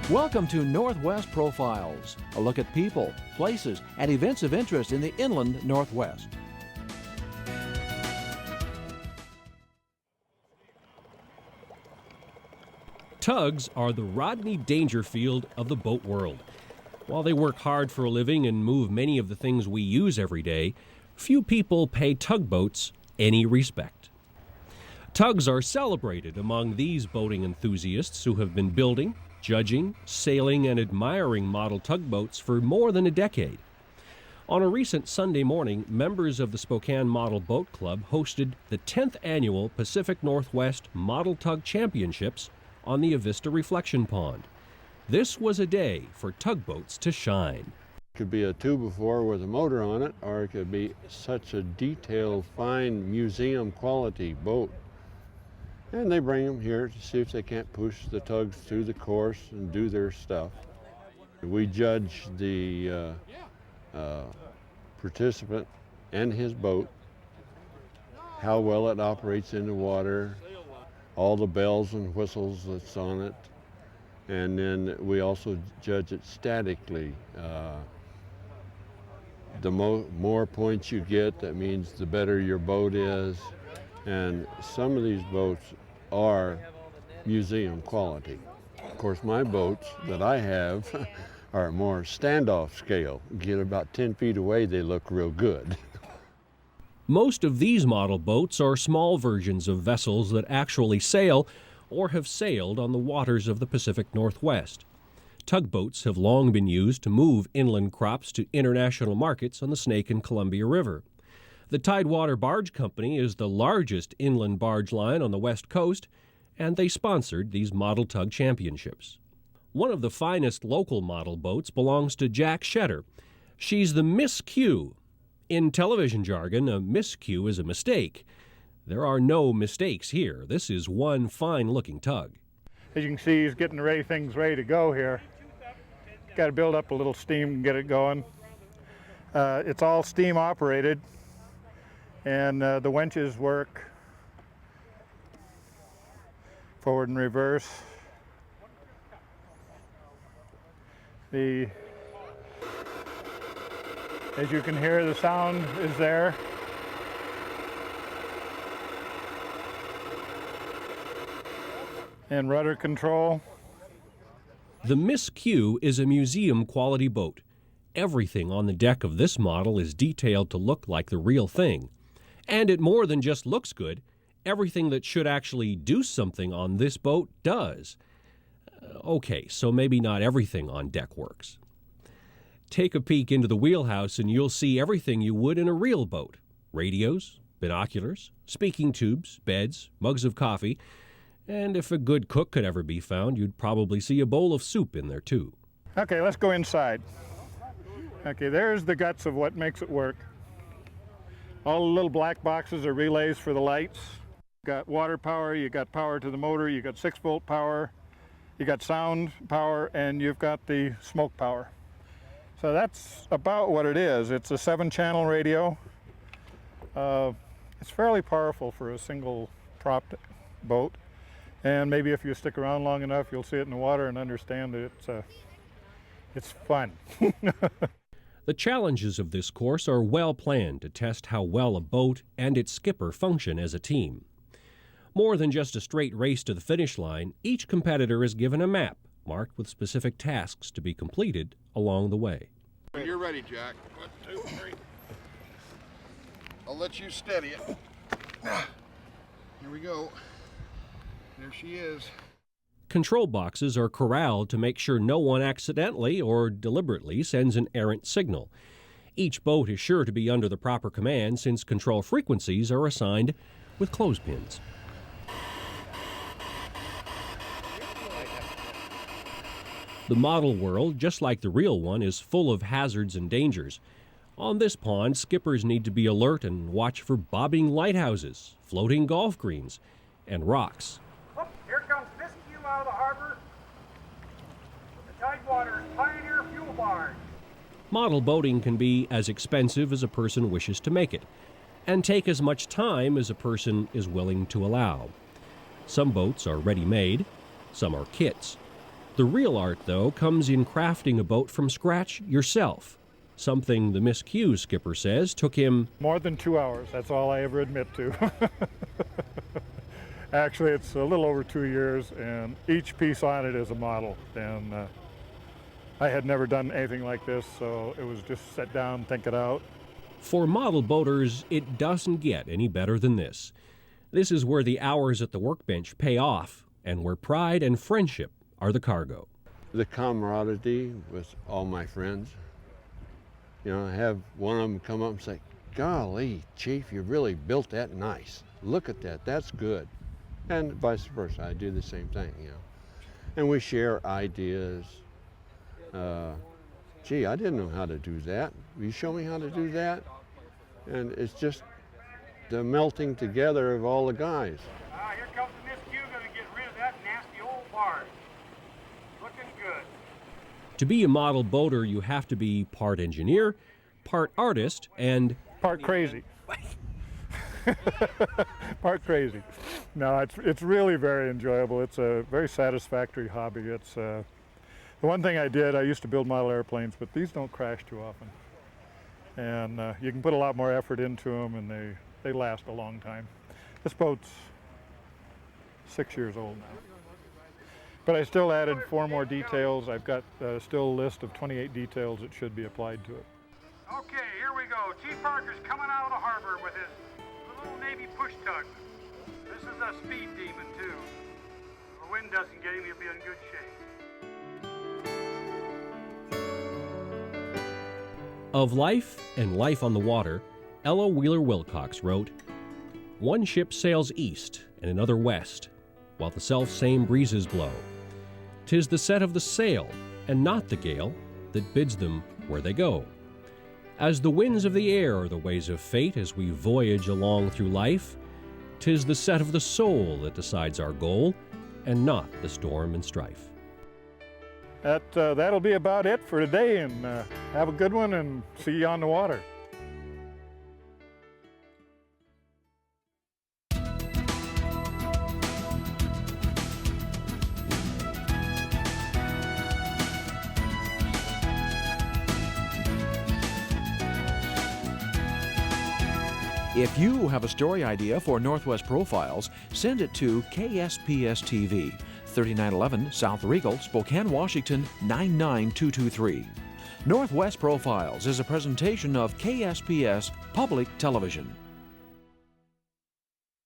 Welcome to Northwest Profiles, a look at people, places, and events of interest in the inland Northwest. Tugs are the Rodney Dangerfield of the boat world. While they work hard for a living and move many of the things we use every day, few people pay tugboats any respect. Tugs are celebrated among these boating enthusiasts who have been building, judging, sailing, and admiring model tugboats for more than a decade. On a recent Sunday morning, members of the Spokane Model Boat Club hosted the 10th annual Pacific Northwest Model Tug Championships on the AVISTA Reflection Pond. This was a day for tugboats to shine. It could be a 2x4 with a motor on it, or it could be such a detailed, fine, museum quality boat. And they bring them here to see if they can't push the tugs through the course and do their stuff. We judge the participant and his boat, how well it operates in the water, all the bells and whistles that's on it, and then we also judge it statically. The more points you get, that means the better your boat is. And some of these boats are museum quality. Of course, my boats that I have are more standoff scale. Get about 10 feet away, they look real good. Most of these model boats are small versions of vessels that actually sail or have sailed on the waters of the Pacific Northwest. Tugboats have long been used to move inland crops to international markets on the Snake and Columbia River. The Tidewater Barge Company is the largest inland barge line on the West Coast, and they sponsored these model tug championships. One of the finest local model boats belongs to Jack Shetter. She's the Miss Q. In television jargon, a miscue is a mistake. There are no mistakes here. This is one fine-looking tug. As you can see, he's getting things ready to go here. Got to build up a little steam and get it going. It's all steam operated, and the winches work forward and reverse. As you can hear, the sound is there. And rudder control. The Miss Q is a museum-quality boat. Everything on the deck of this model is detailed to look like the real thing. And it more than just looks good. Everything that should actually do something on this boat does. Okay, so maybe not everything on deck works. Take a peek into the wheelhouse and you'll see everything you would in a real boat. Radios, binoculars, speaking tubes, beds, mugs of coffee, and if a good cook could ever be found, you'd probably see a bowl of soup in there too. Okay, let's go inside. Okay, there's the guts of what makes it work. All the little black boxes are relays for the lights. You got water power, you got power to the motor, you got 6-volt power, you got sound power, and you've got the smoke power. So that's about what it is. It's a 7-channel radio. It's fairly powerful for a single propped boat. And maybe if you stick around long enough, you'll see it in the water and understand that it's fun. The challenges of this course are well planned to test how well a boat and its skipper function as a team. More than just a straight race to the finish line, each competitor is given a map marked with specific tasks to be completed along the way. When you're ready, Jack. 1, 2, 3. I'll let you steady it. Here we go. There she is. Control boxes are corralled to make sure no one accidentally or deliberately sends an errant signal. Each boat is sure to be under the proper command since control frequencies are assigned with clothespins. The model world, just like the real one, is full of hazards and dangers. On this pond, skippers need to be alert and watch for bobbing lighthouses, floating golf greens, and rocks. Oh, here comes Miss Q out of the harbor with the Tidewater Pioneer Fuel Barge. Model boating can be as expensive as a person wishes to make it, and take as much time as a person is willing to allow. Some boats are ready-made, some are kits. The real art, though, comes in crafting a boat from scratch yourself, something the Miss Q skipper says took him More than 2 hours, that's all I ever admit to. Actually, it's a little over 2 years, and each piece on it is a model. And I had never done anything like this, so it was just sit down, think it out. For model boaters, it doesn't get any better than this. This is where the hours at the workbench pay off, and where pride and friendship are the cargo. The camaraderie with all my friends. You know, I have one of them come up and say, "Golly, Chief, you really built that nice. Look at that, that's good." And vice versa, I do the same thing, you know. And we share ideas. Gee, I didn't know how to do that. Will you show me how to do that? And it's just the melting together of all the guys. Here comes the Miss Q, gonna get rid of that nasty old barge. Looking good. To be a model boater, you have to be part engineer, part artist, and Part crazy. Part crazy. No, it's really very enjoyable. It's a very satisfactory hobby. It's the one thing I did, I used to build model airplanes, but these don't crash too often. And you can put a lot more effort into them, and they last a long time. This boat's 6 years old now. But I still added 4 more details. I've got still a list of 28 details that should be applied to it. Okay, here we go. Chief Parker's coming out of the harbor with his little Navy push tug. This is a speed demon, too. If the wind doesn't get him, he'll be in good shape. Of life and life on the water, Ella Wheeler Wilcox wrote, "One ship sails east and another west, while the self-same breezes blow. 'Tis the set of the sail, and not the gale, that bids them where they go. As the winds of the air are the ways of fate as we voyage along through life, 'tis the set of the soul that decides our goal, and not the storm and strife." That'll be about it for today, and have a good one, and see you on the water. If you have a story idea for Northwest Profiles, send it to KSPS TV, 3911 South Regal, Spokane, Washington, 99223. Northwest Profiles is a presentation of KSPS Public Television.